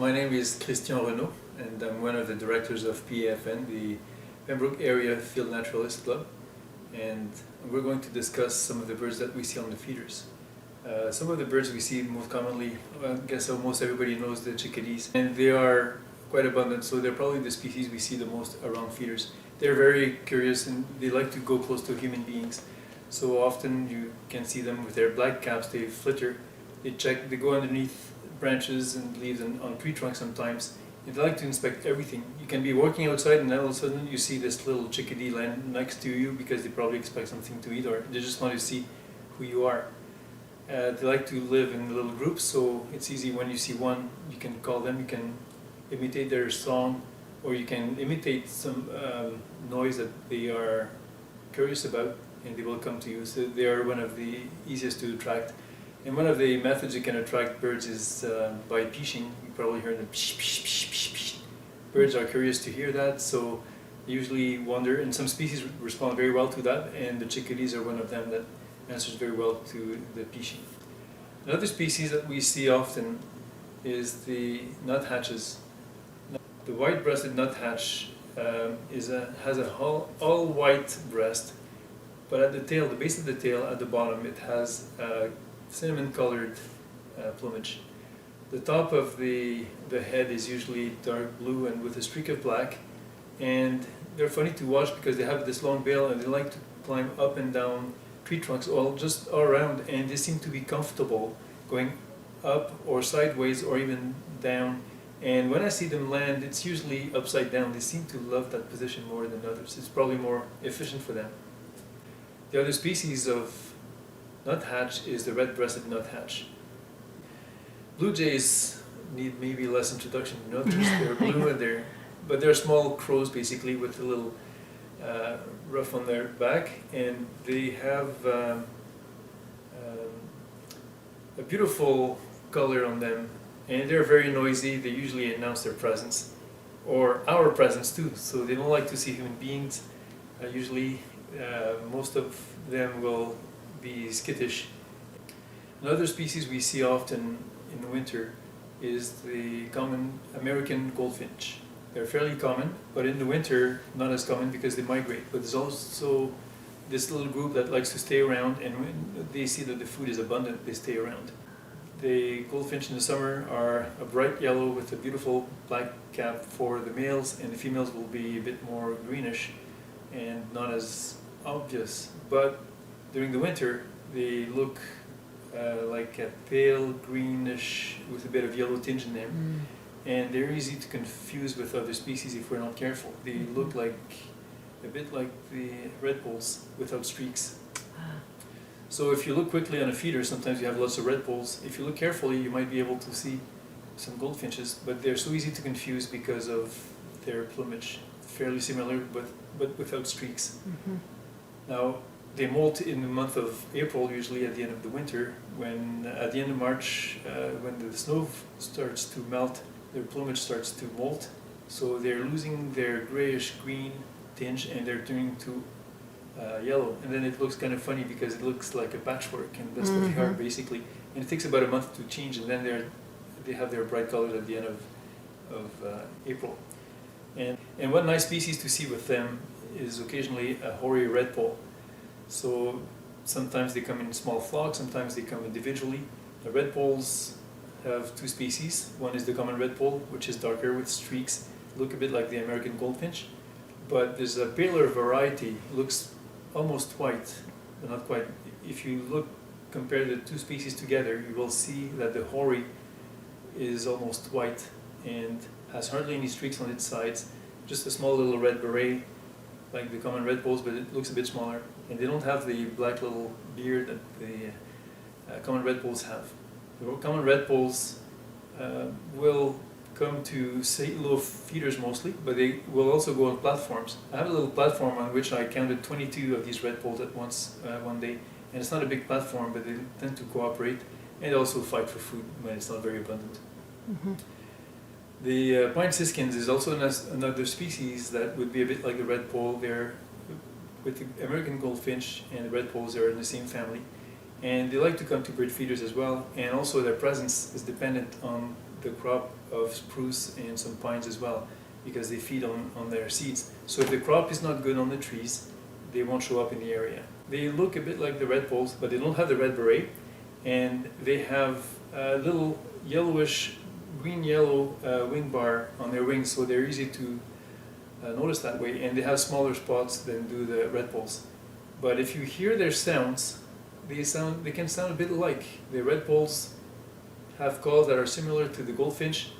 My name is Christian Renault, and I'm one of the directors of PAFN, the Pembroke Area Field Naturalists Club, and we're going to discuss some of the birds that we see on the feeders. Some of the birds we see most commonly, I guess almost everybody knows the chickadees, and they are quite abundant, so they're probably the species we see the most around feeders. They're very curious and they like to go close to human beings, so often you can see them with their black caps. They flitter, they go underneath branches and leaves on tree trunks sometimes. And they like to inspect everything. You can be working outside and all of a sudden you see this little chickadee land next to you because they probably expect something to eat, or they just want to see who you are. They like to live in little groups, so it's easy when you see one, you can call them, you can imitate their song, or you can imitate some noise that they are curious about, and they will come to you. So they are one of the easiest to attract. And one of the methods you can attract birds is by peeshing. You probably heard them peesh, peesh, peesh, peesh, peesh. Birds are curious to hear that, so they usually wander, and some species respond very well to that, and the chickadees are one of them that answers very well to the peeshing. Another species that we see often is the nuthatches. The white-breasted nuthatch has a all white breast, but at the tail, the base of the tail at the bottom, it has cinnamon-colored plumage. The top of the head is usually dark blue and with a streak of black, and they're funny to watch because they have this long bill and they like to climb up and down tree trunks all around, and they seem to be comfortable going up or sideways or even down. And when I see them land, it's usually upside down. They seem to love that position more than others. It's probably more efficient for them. The other species of nuthatch is the red-breasted nuthatch. Blue jays need maybe less introduction than others. They're blue and but they're small crows basically with a little ruff on their back, and they have a beautiful color on them, and they're very noisy. They usually announce their presence, or our presence too, so they don't like to see human beings. Usually most of them will be skittish. Another species we see often in the winter is the common American goldfinch. They're fairly common, but in the winter not as common because they migrate. But there's also this little group that likes to stay around, and when they see that the food is abundant, they stay around. The goldfinch in the summer are a bright yellow with a beautiful black cap for the males, and the females will be a bit more greenish and not as obvious. But during the winter, they look like a pale greenish with a bit of yellow tinge in them, and they're easy to confuse with other species if we're not careful. They look like a bit like the red poles without streaks. So if you look quickly on a feeder, sometimes you have lots of red poles. If you look carefully, you might be able to see some goldfinches, but they're so easy to confuse because of their plumage, fairly similar but without streaks. Now, they molt in the month of April, usually at the end of the winter. At the end of March, when the snow starts to melt, their plumage starts to molt. So they're losing their grayish-green tinge and they're turning to yellow. And then it looks kind of funny because it looks like a patchwork, and that's what they are basically. And it takes about a month to change, and then they have their bright colors at the end of April. And one nice species to see with them is occasionally a hoary redpoll. So sometimes they come in small flocks, sometimes they come individually. The redpolls have two species. One is the common redpoll, which is darker with streaks, look a bit like the American goldfinch. But there's a paler variety, looks almost white, but not quite. If you compare the two species together, you will see that the hoary is almost white and has hardly any streaks on its sides, just a small little red beret like the common redpolls, but it looks a bit smaller. And they don't have the black little beard that the common redpolls have. The common redpolls will come to low feeders mostly, but they will also go on platforms. I have a little platform on which I counted 22 of these redpolls at once one day, and it's not a big platform, but they tend to cooperate and also fight for food when it's not very abundant. The pine siskins is also another species that would be a bit like the redpoll. They're with the American goldfinch and the redpolls are in the same family, and they like to come to bird feeders as well, and also their presence is dependent on the crop of spruce and some pines as well, because they feed on their seeds. So if the crop is not good on the trees, they won't show up in the area. They look a bit like the redpolls, but they don't have the red beret, and they have a little yellowish, green-yellow wing bar on their wings, so they're easy to notice that way, and they have smaller spots than do the redpolls. But if you hear their sounds, they can sound a bit alike. The redpolls have calls that are similar to the goldfinch,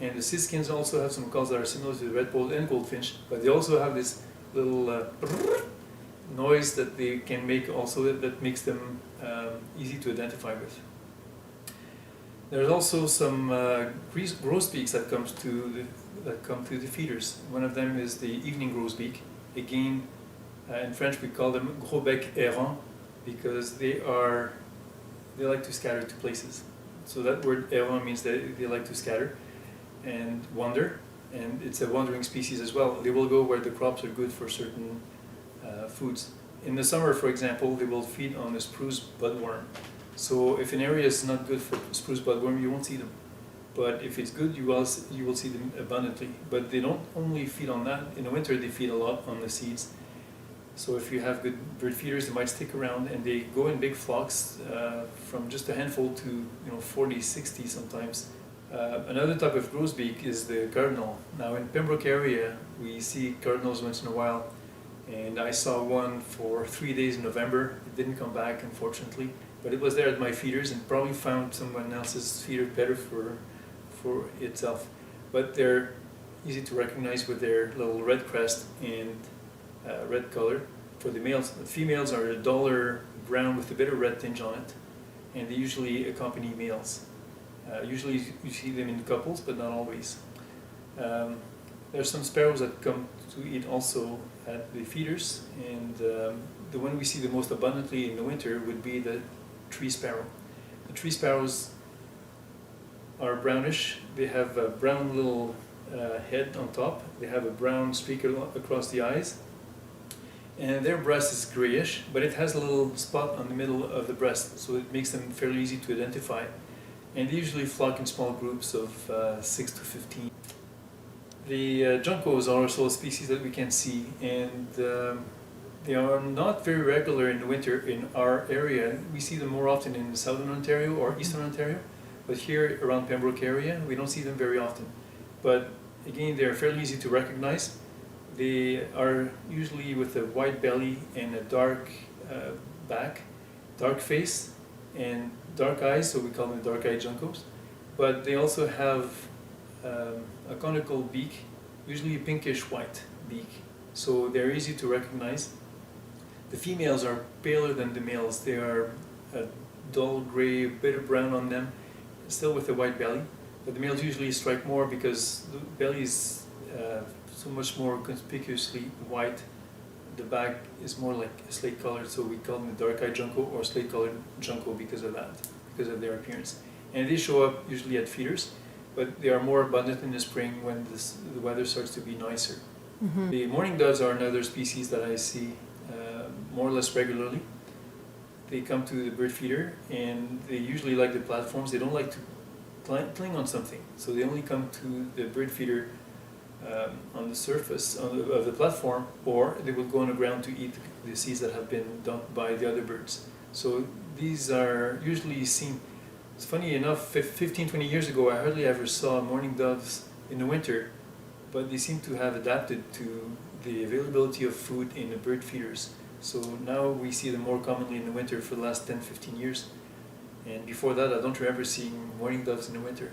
and the siskins also have some calls that are similar to the redpoll and goldfinch, but they also have this little noise that they can make also that makes them easy to identify with. There's also some grosbeaks that come to the feeders. One of them is the evening grosbeak. Again, in French we call them gros bec errant, because they like to scatter to places. So that word errant means that they like to scatter and wander, and it's a wandering species as well. They will go where the crops are good for certain foods. In the summer, for example, they will feed on the spruce budworm. So if an area is not good for spruce budworm, you won't see them. But if it's good, you will see them abundantly. But they don't only feed on that. In the winter, they feed a lot on the seeds. So if you have good bird feeders, they might stick around, and they go in big flocks from just a handful to 40, 60 sometimes. Another type of grosbeak is the cardinal. Now in Pembroke area, we see cardinals once in a while, and I saw one for 3 days in November. It didn't come back, unfortunately, but it was there at my feeders and probably found someone else's feeder better for itself. But they're easy to recognize with their little red crest and red color for the males. The females are a duller brown with a bit of red tinge on it, and they usually accompany males. Usually you see them in couples, but not always. There's some sparrows that come to eat also at the feeders, and the one we see the most abundantly in the winter would be the tree sparrow. The tree sparrows are brownish. They have a brown little head on top. They have a brown streak across the eyes, and their breast is grayish, but it has a little spot on the middle of the breast, so it makes them fairly easy to identify. And they usually flock in small groups of 6 to 15. The juncos are also a species that we can see, and they are not very regular in the winter in our area. We see them more often in southern Ontario or eastern Ontario, but here around Pembroke area we don't see them very often. But again, they are fairly easy to recognize. They are usually with a white belly and a dark back, dark face, and dark eyes, so we call them dark-eyed juncos. But they also have a conical beak, usually a pinkish-white beak, so they're easy to recognize. The females are paler than the males. They are a dull gray, a bit of brown on them, still with a white belly. But the males usually strike more because the belly is so much more conspicuously white. The back is more like slate colored, so we call them the dark-eyed junco or slate colored junco because of that, because of their appearance. And they show up usually at feeders, but they are more abundant in the spring when the weather starts to be nicer. Mm-hmm. The mourning doves are another species that I see more or less regularly. They come to the bird feeder, and they usually like the platforms. They don't like to cling on something, so they only come to the bird feeder on the surface of the platform, or they will go on the ground to eat the seeds that have been dumped by the other birds. So these are usually seen. It's funny enough, 15-20 years ago I hardly ever saw mourning doves in the winter, but they seem to have adapted to the availability of food in the bird feeders. So now we see them more commonly in the winter for the last 10-15 years, and before that I don't remember seeing mourning doves in the winter.